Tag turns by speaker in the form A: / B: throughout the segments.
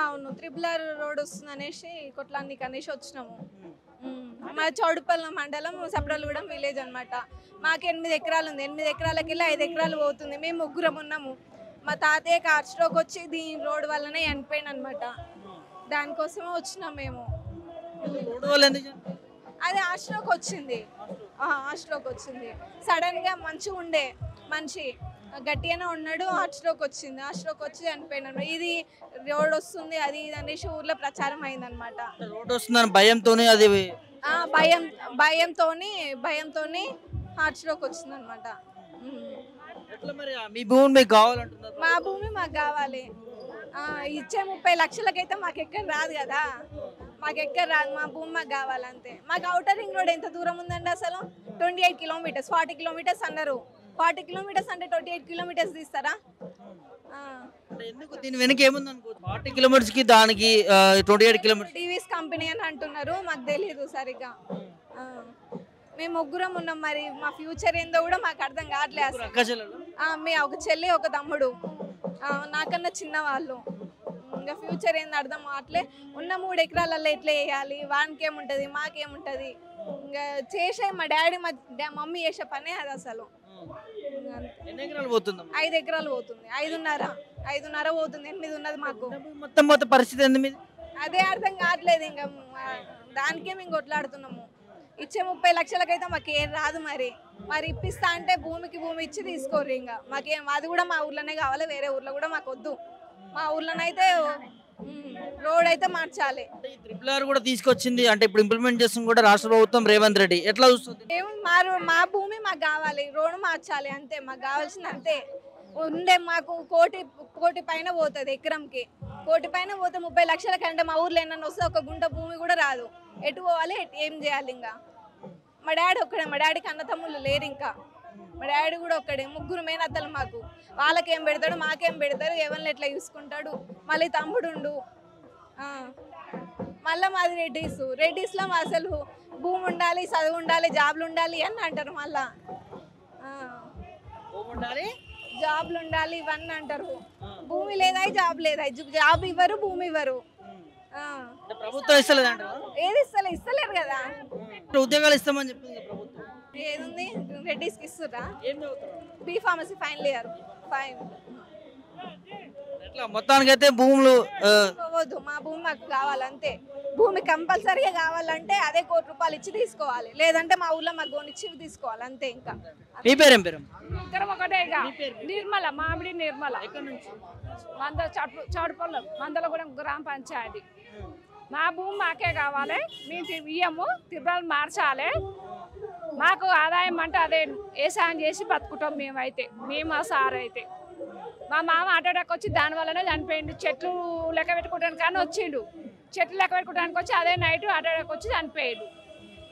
A: అవును. Triple R road వస్తుందనేసి కొట్లానికి అనేసి వచ్చినాము. మా చౌడుప్పల్ మండలం సబ్రలగూడెం విలేజ్ అనమాట. మాకు 8 ఎకరాలు ఉంది. 8 ఎకరాలకెళ్ళి 5 ఎకరాలు పోతుంది. మేము ముగ్గురం ఉన్నాము. మా తాతయ్యకి హార్ట్ స్ట్రోక్ వచ్చి దీని రోడ్ వల్లనే చనిపోయింది అనమాట. దానికోసమే వచ్చినాం మేము.
B: రోడ్డు వల్ల ఎందుకు చనిపోయారు?
A: అది హార్ట్ స్ట్రోక్ వచ్చింది. హార్ట్ స్ట్రోక్ వచ్చింది. సడన్గా మంచిగా ఉండే మనిషి గట్టిగానే ఉన్నాడు. హార్ట్ స్ట్రోక్ వచ్చింది. హార్ట్ స్ట్రోక్ వచ్చి చనిపోయినాడు. ఇది రోడ్ వస్తుంది అది ఇది అనేసి ఊర్లో ప్రచారం అయిందనమాట.
B: రోడ్డు వస్తుందని భయంతోనే అది
A: భయంతోని హార్ట్ స్ట్రోక్ వచ్చిందనమాట.
B: ఎట్లా మరి మీ భూమి మీకు కావాలంటున్నారు?
A: మా భూమి మాకు కావాలి. ఇచ్చే 30 లక్షలకైతే మాకు ఎక్కడ రాదు కదా. మాకు ఎక్కడ రాదు. మా భూమి మాకు కావాలంతే. మాకు అవుటర్ రింగ్ రోడ్ ఎంత దూరం ఉందండి అసలు? 28 కిలోమీటర్స్. 40 కిలోమీటర్స్ అన్నారు. 40 కిలోమీటర్స్ అంటే 28 కిలోమీటర్స్ తీస్తారా?
B: ఎందుకు దీని వెనక ఏముంది అనుకో? 40 కిలోమీటర్స్ కి దానికి 28 కిలోమీటర్స్
A: టీవీస్ కంపెనీ అని అంటున్నారు. మాకు తెలియదు సరిగ్గా. మేము ముగ్గురం ఉన్నాం. మరి మా ఫ్యూచర్ ఏందో కూడా మాకు అర్థం కావట్లేదు. మీ ఒక చెల్లి ఒక తమ్ముడు నాకన్నా చిన్న వాళ్ళు. ఇంకా ఫ్యూచర్ ఏందో అర్థం కావట్లే. ఉన్న 3 ఎకరాలలో ఎట్లా వేయాలి? వానికేముంటుంది మాకేముంటుంది? ఇంకా చేసే మా డాడీ మా మమ్మీ చేసే పనే అది అసలు. 5 ఎకరాలు పోతుంది. 5.5 పోతుంది. 8 ఉన్నది మాకు.
B: మొత్తం పరిస్థితి ఏంది మీది?
A: అదే అర్థం కావట్లేదు. ఇంకా దానికే మేము కొట్లాడుతున్నాము. ఇచ్చే 30 లక్షలకైతే మాకు ఏం రాదు. మరి ఇప్పిస్తా అంటే భూమికి భూమి ఇచ్చి తీసుకోరు. ఇంకా మాకేం అది కూడా మా ఊర్లోనే కావాలి. వేరే ఊర్లో కూడా మాకు వద్దు. మా ఊర్లోనైతే రోడ్ అయితే మార్చాలి.
B: త్రిపుల్ ఆర్ కూడా తీసుకొచ్చింది అంటే ఇప్పుడు ఇంప్లిమెంట్ చేస్తుంది కూడా రాష్ట్ర ప్రభుత్వం రేవంత్ రెడ్డి. ఎట్లా చూస్తుంది?
A: మా భూమి మాకు కావాలి. రోడ్ మార్చాలి అంతే. మాకు కావాల్సింది అంతే. ఉండే మాకు కోటి పైన పోతుంది ఎకరంకి. కోటి పైన పోతే 30 లక్షల కంటే మా ఊర్లో ఏమన్నా వస్తే ఒక గుంట భూమి కూడా రాదు. ఎటు పోవాలి? ఏం చేయాలి? ఇంకా మా డాడీ ఒక్కడే. మా డాడీకి అన్న తమ్ముళ్ళు లేరు. ఇంకా మా డాడీ కూడా ఒక్కడే. ముగ్గురు మేనత్తలు మాకు. వాళ్ళకేం పెడతాడు మాకేం పెడతారు? ఎవరిని ఎట్లా చూసుకుంటాడు? మళ్ళీ తమ్ముడుండు. మళ్ళీ మాది రెడ్డిస్లో మా అసలు భూమి ఉండాలి, చదువు ఉండాలి, జాబ్లు ఉండాలి అని అంటారు. మళ్ళా జాబ్లు ఉండాలి ఇవన్నీ అంటారు. భూమి లేదా జాబ్ లేదా? జాబ్ ఇవ్వరు, భూమి ఇవ్వరు.
B: ప్రభుత్వం ఇస్తలేదు.
A: ఏది ఇస్తలేరు కదా.
B: ఉద్యోగాలు ఇస్తామని చెప్పింది ప్రభుత్వం.
A: ఏదుంది? రెడ్డిస్కి ఇస్తురా? B pharmacy final year.
B: మొత్తానికి అయితే భూములు
A: పోవద్దు. మా భూమి మాకు కావాలంతే. భూమి కంపల్సరీగా కావాలంటే అదే ₹1 ఇచ్చి తీసుకోవాలి. లేదంటే మా ఊర్లో మాకు కొనిచ్చి తీసుకోవాలి అంతే. ఇంకా
B: మీ పేరేం పేరు?
C: ఇద్దరం ఒకటే. నిర్మల, మామిడి నిర్మల. చౌడుపల్లి మందలగూడెం గ్రామ పంచాయతీ. మా భూమి మాకే కావాలి. మేము ఇయ్యము. తిరుపతి మార్చాలి. మాకు ఆదాయం అంటే అదే వ్యవసాయం చేసి బతుకుతాం మేమైతే. మేము మా సార్ అయితే మా మామ అటాక్ వచ్చి దానివల్లనే చనిపోయిండు. చెట్లు లెక్క పెట్టుకోవడానికి కానీ వచ్చిండు. చెట్లు లెక్క పెట్టుకోవడానికి వచ్చి అదే నైట్ అటాక్ వచ్చి చనిపోయాడు.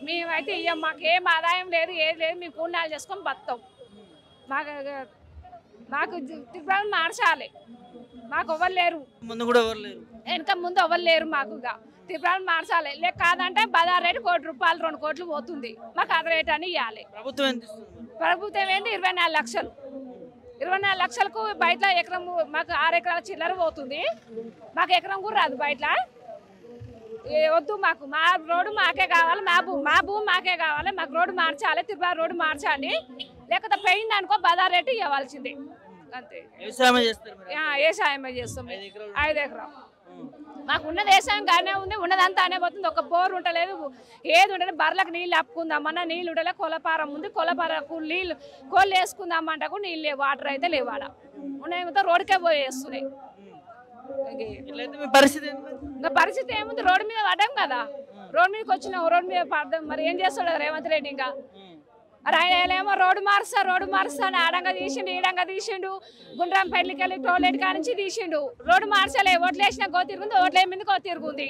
C: మేమైతే ఇయ్యం. మాకు ఏం ఆదాయం లేదు, ఏది లేదు. మేము కూలినాలు చేసుకొని బతాం. మాకు తిరుపతి మార్చాలి. మాకు ఎవరు లేరు. వెనక ముందు ఎవరు లేరు. మాకు తిరుపతి మార్చాలి. లేక కాదంటే బజార్ రేటు ₹1 2 కోట్లు పోతుంది. మాకు అది రేట్ అని ఇవ్వాలి. ప్రభుత్వం ఏంటి? 24 లక్షలు. 24 లక్షలకు బయట ఎకరం మాకు 6 ఎకరాల చిల్లర పోతుంది. మాకు ఎకరం కూడా రాదు బయట. వద్దు. మాకు మా రోడ్డు మాకే కావాలి. మా భూమి మాకే కావాలి. మాకు రోడ్డు మార్చాలి. తిరుపతి రోడ్డు మార్చాలి. లేకపోతే పోయింది అనుకో బజార్ రేటు ఇవ్వాల్సిందే అంతే. వ్యవసాయమే చేస్తాం. 5 ఎకరాలు. మాకు ఉన్నది వ్యవసాయం గానే ఉంది. ఉన్నదంతా అనే పోతుంది. ఒక బోర్ ఉండలేదు, ఏది ఉండలేదు. బర్రెలకు నీళ్ళు అప్పుకుందామన్నా నీళ్ళు ఉండలేదు. కొలపారం ఉంది. కొలపారకు నీళ్ళు కోళ్ళు వేసుకుందామంటే కూడా నీళ్ళు లేవు. వాటర్ అయితే లేవు. ఆడ ఉన్నాయేమో రోడ్డుకే పోయేస్తున్నాయి. పరిస్థితి ఏముంది? రోడ్డు మీద పడ్డాం కదా. రోడ్డు మీదకి వచ్చినాం. రోడ్డు మీద పడదాం. మరి ఏం చేస్తాడు రేవంత్ రెడ్డి? ఇంకా ఆయనేమో రోడ్డు మారుస్తా అని ఆడంగా తీసిండు, ఈడంగా తీసిండు. గుండ్రం పెళ్లికి వెళ్ళి టోయిలెట్ కానించి తీసిండు. రోడ్డు మార్చలే. ఓట్లు వేసినా గో తిరుగుంది, ఓట్లు ఏమింది గో తిరుగుంది.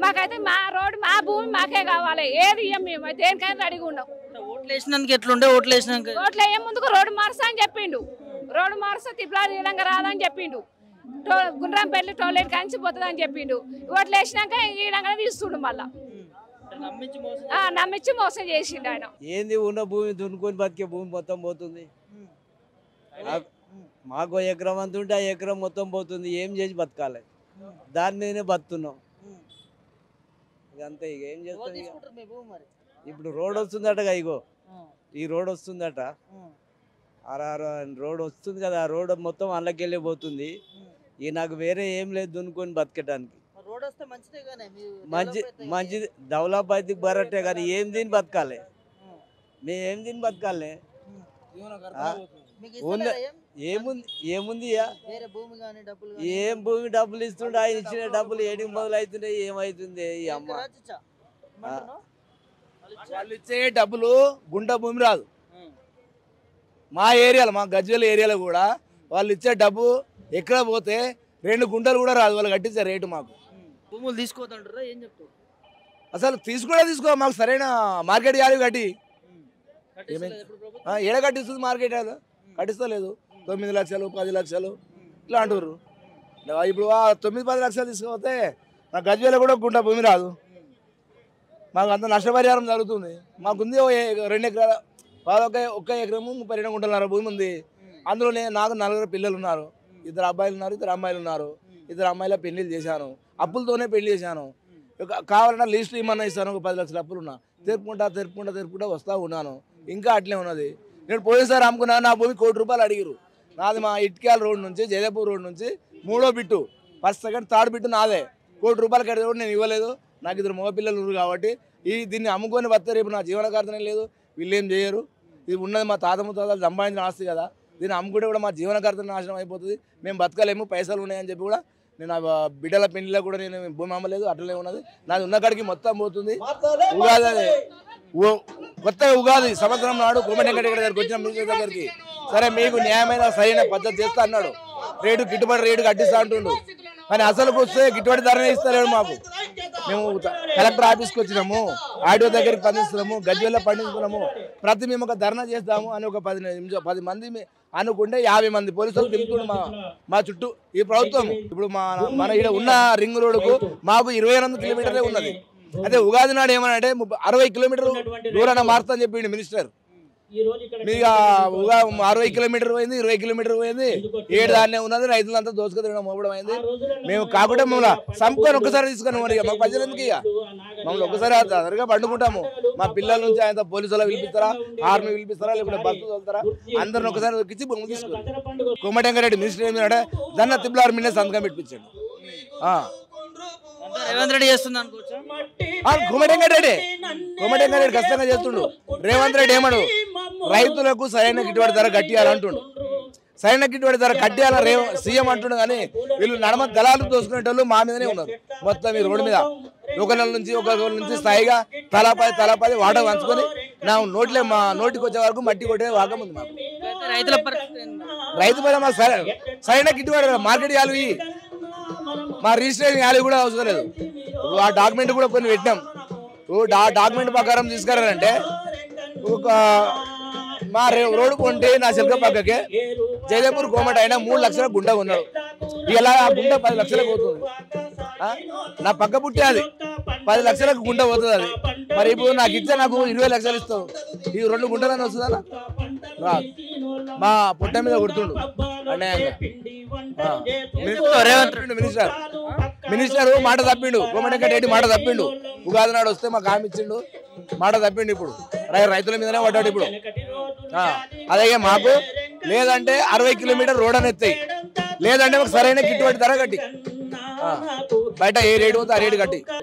C: మాకైతే మా రోడ్డు మా భూమి మాకే కావాలి. ఏది ఇయ్యం. మేము దేనికైనా రెడీగా ఉన్నాం.
B: ఓట్లు వేసినందుకు ఎట్లుండే? ఓట్లు
C: వేయ ముందుకు రోడ్డు మారుస్తా అని చెప్పిండు. రోడ్డు మారుస్తా తిప్పలాడు ఈడంగా రాదని చెప్పిండు. గుండ్రం పెళ్లి టోయిలెట్ కానించి పోతుంది అని చెప్పిండు. ఓట్లు వేసినాక ఈడంగా తీస్తుండు. మళ్ళా నమ్మించి మోసం చేసిండు ఆయన.
D: ఏంది? ఉన్న భూమి దున్నుకొని బతికే భూమి మొత్తం పోతుంది. మాకు ఎకరం అంత ఉంటే ఆ ఎకరం మొత్తం పోతుంది. ఏం చేసి బతకాలి? దాని మీదనే బతున్నాం. ఇక అంతే, ఇక ఏం చేస్తాం. ఇక
B: తీసుకుంటారు మీ భూమి మరి?
D: ఇప్పుడు రోడ్ వస్తుందట, ఇగో
B: ఆ,
D: ఈ రోడ్ వస్తుందట,
B: ఆ,
D: రోడ్ వస్తుంది కదా, ఆ రోడ్ మొత్తం అందులోకెళ్ళి పోతుంది. ఇక నాకు వేరే ఏం లేదు దున్నుకొని బతకటానికి.
B: మరి రోడ్ వస్తే మంచిదే కానీ
D: మంచిది డెవలప్ అయితే బరటే, కానీ ఏం తిని బతకాలి, మేము ఏం తిని బతకాలి. ఏముంది ఇక?
B: వేరే భూమి కానీ డబ్బులు
D: ఏం భూమి డబ్బులు ఇస్తుండే, ఆయన ఇచ్చిన డబ్బులు ఏడికి మొదలవుతున్నాయి, ఏమవుతుంది ఈ అమ్మ.
E: వాళ్ళు ఇచ్చే డబ్బులు గుంట భూమి రాదు. మా ఏరియాలో, మా గజ్వేల్ ఏరియాలో కూడా వాళ్ళు ఇచ్చే డబ్బు ఎక్కడ పోతే 2 గుంటలు కూడా రాదు. వాళ్ళు కట్టించే రేటు మాకు.
B: భూములు తీసుకోవద్దంటారా, ఏం చెప్తారు?
E: అసలు తీసుకో, మాకు సరైన మార్కెట్ వాల్యూ కట్టి. ఏడ కట్టిస్తుంది మార్కెట్? కట్టిస్తలేదు. 9 లక్షలు 10 లక్షలు ఇట్లా అంటారు. ఇప్పుడు 9-10 లక్షలు తీసుకుపోతే మా గజ్వేలో కూడా గుంట భూమి రాదు. మాకు అంత నష్టపరిహారం జరుగుతుంది. మాకుంది 2 ఎకరాల, ఒక ఎకరము 32 గుంటలన్నర భూమి ఉంది. అందులో నాకు 4 పిల్లలు ఉన్నారు. 2 అబ్బాయిలు ఉన్నారు, 2 అమ్మాయిలు ఉన్నారు. 2 అమ్మాయిల పెళ్లిళ్ళు చేశాను, అప్పులతోనే పెళ్లి చేశాను. కావాలన్నా లిస్ట్ ఇమ్మన్నా ఇస్తాను. ఒక 10 లక్షల అప్పులు ఉన్నా, తెరుపుకుంటా వస్తూ ఉన్నాను. ఇంకా అట్లే ఉన్నది. నేను పోయినసారి అమ్ముకున్నాను, నా భూమి ₹1 కోటి అడిగిరు. నాది మా ఇట్క్యాల రోడ్ నుంచి, జయదేపూర్ రోడ్ నుంచి 3వ bit, first second third bit నాదే. ₹1 కోటి కడితే కూడా నేను ఇవ్వలేదు. నాకు 2 మగపిల్లలు ఉన్నారు కాబట్టి దీన్ని అమ్ముకొని వస్తే రేపు నా జీవనకార్థనే లేదు. వీళ్ళు ఏం చేయరు. ఇది ఉన్నది మా తాత ముత్తాతలు సంపాదించిన ఆస్తి కదా. దీన్ని అమ్ముకుంటే కూడా మా జీవనకార్థం నాశనం అయిపోతుంది. మేము బతకలేము, పైసలు ఉన్నాయని చెప్పి కూడా నేను ఆ బిడ్డల పెళ్లిలో కూడా నేను భూమి అమ్మలేదు. అట్లనే ఉన్నది. నాది ఉన్న కాడికి మొత్తం పోతుంది. ఉగాది కొత్తగా ఉగాది సంవత్సరం నాడు కోమటిరెడ్డి దగ్గరికి వచ్చిన మినిస్టర్ దగ్గరికి, సరే మీకు న్యాయమైన సరైన పద్ధతి చేస్తా అన్నాడు. గిట్టుబాటు రేటు కట్టిస్తా అంటుండు. కానీ అసలు వస్తే గిట్టుబాటు ధరనే ఇస్తలేడు మాకు. మేము కలెక్టర్ ఆఫీస్కి వచ్చినాము, ఆడియో దగ్గరికి పండిస్తున్నాము, గజ్వేల్లో పండిస్తున్నాము. మేము ఒక ధర్నా చేస్తాము అని ఒక 10 మంది అనుకుంటే 50 మంది పోలీసులు తిరుగుతుండు మా చుట్టూ. ఈ ప్రభుత్వం ఇప్పుడు మన ఇక్కడ ఉన్న రింగ్ రోడ్డుకు మాకు 28 కిలోమీటర్లే ఉన్నది. అదే ఉగాది నాడు ఏమనంటే 60 కిలోమీటర్లు దూరాన మారుతా అని చెప్పిండు మినిస్టర్. మీకు 60 కిలోమీటర్ పోయింది, 20 కిలోమీటర్ పోయింది, 7 దాన్నే ఉన్నది. రైతులంతా దోసుకు తినడం మోపడం అయింది. మేము కాకుండా మమ్మల్ని సంపని ఒక్కసారి తీసుకుని మరి మాకు ప్రజలు ఎందుకు ఇక మమ్మల్ని ఒక్కసారి అందరిగా పండుకుంటాము. మా పిల్లల నుంచి ఆయన పోలీసులు పిలిపిస్తారా, ఆర్మీ పిలిపిస్తారా, లేకుంటే బస్సు వెళ్తారా, అందరిని ఒకసారి ఎక్కించి భూమి తీసుకుని కోమటిరెడ్డి మినిస్టర్ ఏమిటంటే దన్న తిబ్బలారు మిన్నే సంతకం పెట్టించాడు.
B: రేవంత్ రెడ్డి చేస్తుంది అనుకోవచ్చా?
E: కోమటిరెడ్డి ఖచ్చితంగా చేస్తుండు. రేవంత్ రెడ్డి ఏమడు, రైతులకు సరైన గిట్టుబాటు ధర కట్టియాలంటుండు. సరైన గిట్టుబాటు ధర కట్టియాలని సీఎం అంటుండు. కానీ వీళ్ళు నడమ దళాలు దోసుకునేటోళ్ళు మా మీదనే ఉన్నారు. మొత్తం ఈ రోడ్డు మీద ఒకరి నుంచి స్థాయిగా తలపది వాటర్ పంచుకొని నా మా నోటికి వచ్చే వరకు మట్టి కొట్టే వాకం ఉంది మాకు. రైతు పైన మాకు సరైన గిట్టుబాటు మార్కెట్ వాల్యూ, మా రిజిస్ట్రేషన్ వాల్యూ కూడా అవసరం లేదు. ఆ డాక్యుమెంట్ కూడా కొన్ని పెట్టినాం. డాక్యుమెంట్ ప్రకారం తీసుకురారంటే ఒక మా రోడ్డు కొంటే నా చిలక పక్కకే జయదేపూర్ కోమటి అయినా 3 లక్షల గుంట ఉన్నాడు. ఇలా ఆ గుంట 10 లక్షలకు పోతుంది. నా పక్క పుట్టి అది 10 లక్షలకు గుంట పోతుంది. అది మరి ఇప్పుడు నాకు ఇచ్చే నాకు 20 లక్షలు ఇస్తావు. ఈ 2 గుంటలని వస్తుందా? మా పుట్ట మీద కొడుతుండు అన్యాయంగా. మినిస్టర్ మాట తప్పిండు. కోమటిరెడ్డి మాట తప్పిండు. ఉగాది నాడు వస్తే మాకు హామీ ఇచ్చిండు, మాట తప్పిండు. ఇప్పుడు రైతుల మీదనే పడ్డాడు. ఇప్పుడు అదే మాకు లేదంటే 60 కిలోమీటర్ రోడ్ అని ఎత్తాయి, లేదంటే మాకు సరైన గిట్టుబాటు ధర కట్టి బయట ఏ రేటు పోతే ఆ రేటు కట్టి